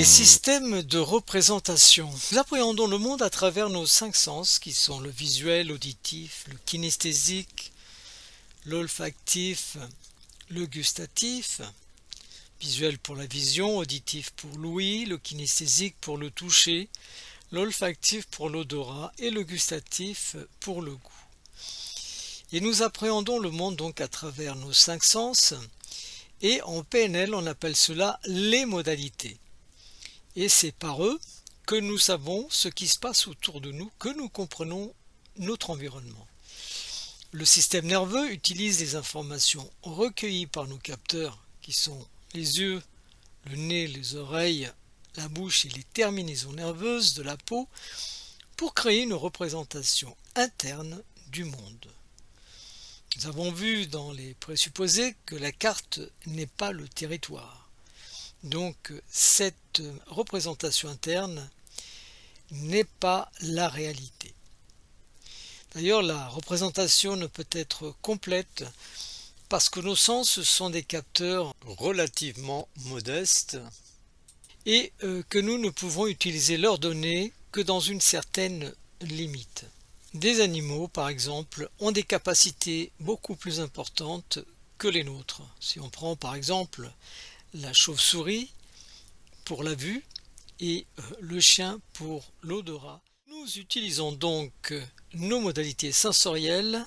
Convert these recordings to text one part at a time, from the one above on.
Les systèmes de représentation. Nous appréhendons le monde à travers nos cinq sens qui sont le visuel, l'auditif, le kinesthésique, l'olfactif, le gustatif. Visuel pour la vision, auditif pour l'ouïe, le kinesthésique pour le toucher, l'olfactif pour l'odorat et le gustatif pour le goût. Et nous appréhendons le monde donc à travers nos cinq sens et en PNL on appelle cela les modalités. Et c'est par eux que nous savons ce qui se passe autour de nous, que nous comprenons notre environnement. Le système nerveux utilise les informations recueillies par nos capteurs qui sont les yeux, le nez, les oreilles, la bouche et les terminaisons nerveuses de la peau pour créer une représentation interne du monde. Nous avons vu dans les présupposés que la carte n'est pas le territoire. Donc cette représentation interne n'est pas la réalité. D'ailleurs, la représentation ne peut être complète parce que nos sens sont des capteurs relativement modestes et que nous ne pouvons utiliser leurs données que dans une certaine limite. Des animaux, par exemple, ont des capacités beaucoup plus importantes que les nôtres. Si on prend par exemple la chauve-souris pour la vue et le chien pour l'odorat. Nous utilisons donc nos modalités sensorielles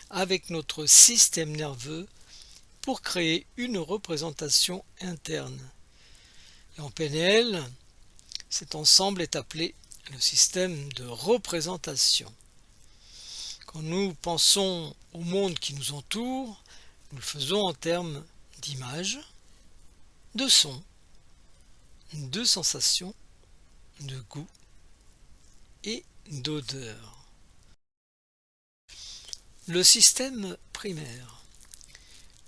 avec notre système nerveux pour créer une représentation interne. Et en PNL, cet ensemble est appelé le système de représentation. Quand nous pensons au monde qui nous entoure, nous le faisons en termes d'images, de sons, de sensations, de goût et d'odeur. Le système primaire.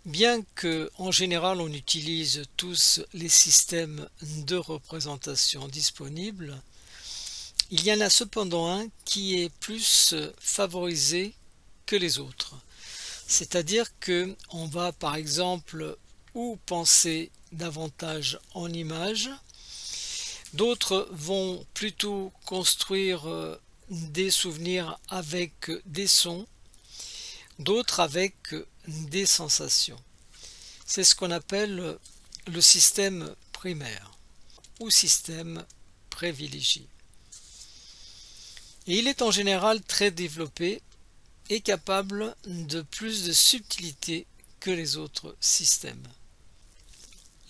Bien que en général on utilise tous les systèmes de représentation disponibles, il y en a cependant un qui est plus favorisé que les autres. C'est-à-dire que on va par exemple ou penser davantage en images, d'autres vont plutôt construire des souvenirs avec des sons, d'autres avec des sensations. C'est ce qu'on appelle le système primaire ou système privilégié. Et il est en général très développé et capable de plus de subtilité que les autres systèmes.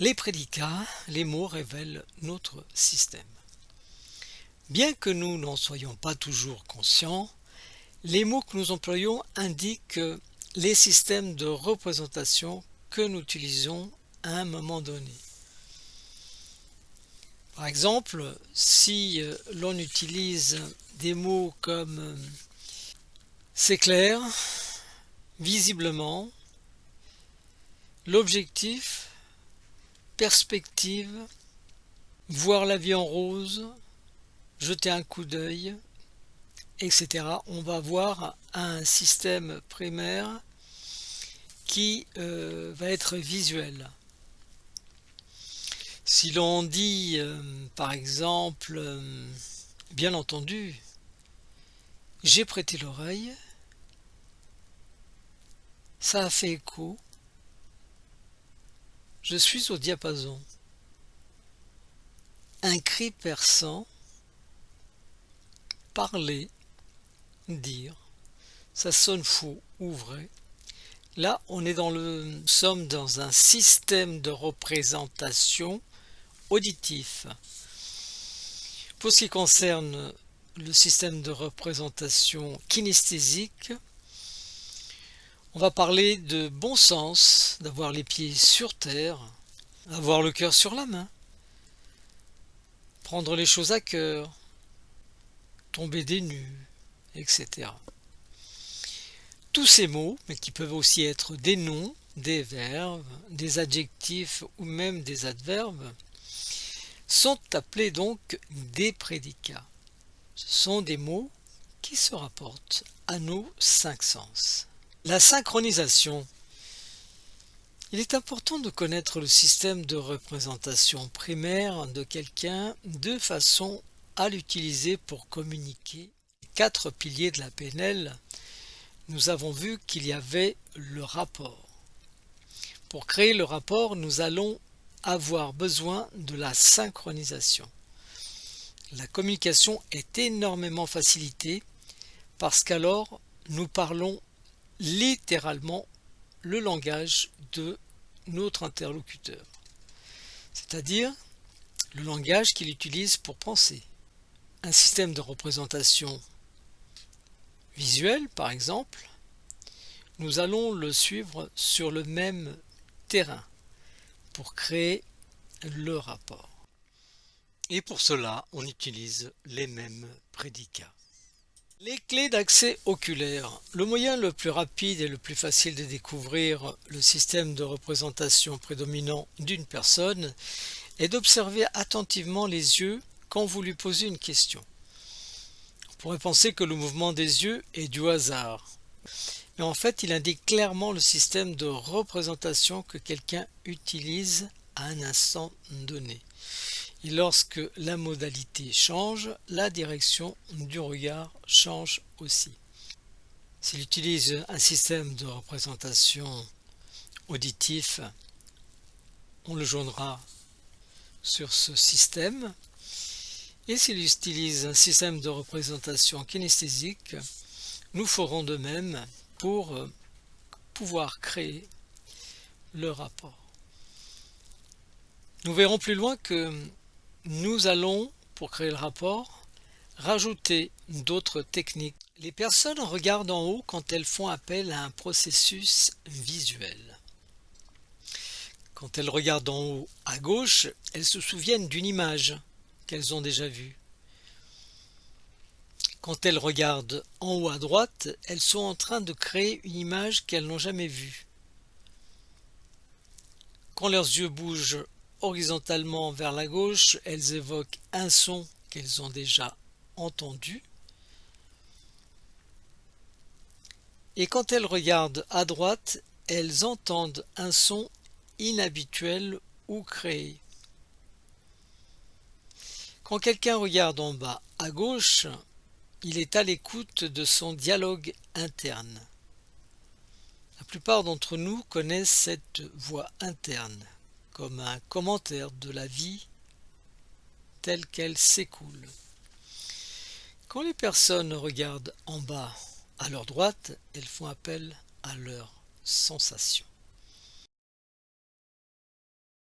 Les prédicats, les mots révèlent notre système. Bien que nous n'en soyons pas toujours conscients, les mots que nous employons indiquent les systèmes de représentation que nous utilisons à un moment donné. Par exemple, si l'on utilise des mots comme c'est clair, visiblement, l'objectif, perspective, voir la vie en rose, jeter un coup d'œil, etc. On va avoir un système primaire qui va être visuel. Si l'on dit par exemple, bien entendu, j'ai prêté l'oreille, ça a fait écho, je suis au diapason. Un cri perçant, parler, dire, ça sonne faux ou vrai. Là, nous sommes dans un système de représentation auditif. Pour ce qui concerne le système de représentation kinesthésique, on va parler de bon sens, d'avoir les pieds sur terre, avoir le cœur sur la main, prendre les choses à cœur, tomber des nues, etc. Tous ces mots, mais qui peuvent aussi être des noms, des verbes, des adjectifs ou même des adverbes, sont appelés donc des prédicats. Ce sont des mots qui se rapportent à nos cinq sens. La synchronisation. Il est important de connaître le système de représentation primaire de quelqu'un de façon à l'utiliser pour communiquer. Les 4 piliers de la PNL, nous avons vu qu'il y avait le rapport. Pour créer le rapport, nous allons avoir besoin de la synchronisation. La communication est énormément facilitée parce qu'alors nous parlons littéralement le langage de notre interlocuteur, c'est-à-dire le langage qu'il utilise pour penser. Un système de représentation visuelle, par exemple, nous allons le suivre sur le même terrain pour créer le rapport. Et pour cela, on utilise les mêmes prédicats. Les clés d'accès oculaire. Le moyen le plus rapide et le plus facile de découvrir le système de représentation prédominant d'une personne est d'observer attentivement les yeux quand vous lui posez une question. On pourrait penser que le mouvement des yeux est du hasard, mais en fait il indique clairement le système de représentation que quelqu'un utilise à un instant donné. Et lorsque la modalité change, la direction du regard change aussi. S'il utilise un système de représentation auditif, on le jaunera sur ce système. Et s'il utilise un système de représentation kinesthésique, nous ferons de même pour pouvoir créer le rapport. Nous verrons plus loin que nous allons, pour créer le rapport, rajouter d'autres techniques. Les personnes regardent en haut quand elles font appel à un processus visuel. Quand elles regardent en haut à gauche, elles se souviennent d'une image qu'elles ont déjà vue. Quand elles regardent en haut à droite, elles sont en train de créer une image qu'elles n'ont jamais vue. Quand leurs yeux bougent horizontalement vers la gauche, elles évoquent un son qu'elles ont déjà entendu. Et quand elles regardent à droite, elles entendent un son inhabituel ou créé. Quand quelqu'un regarde en bas à gauche, il est à l'écoute de son dialogue interne. La plupart d'entre nous connaissent cette voix interne comme un commentaire de la vie telle qu'elle s'écoule. Quand les personnes regardent en bas à leur droite, elles font appel à leurs sensations.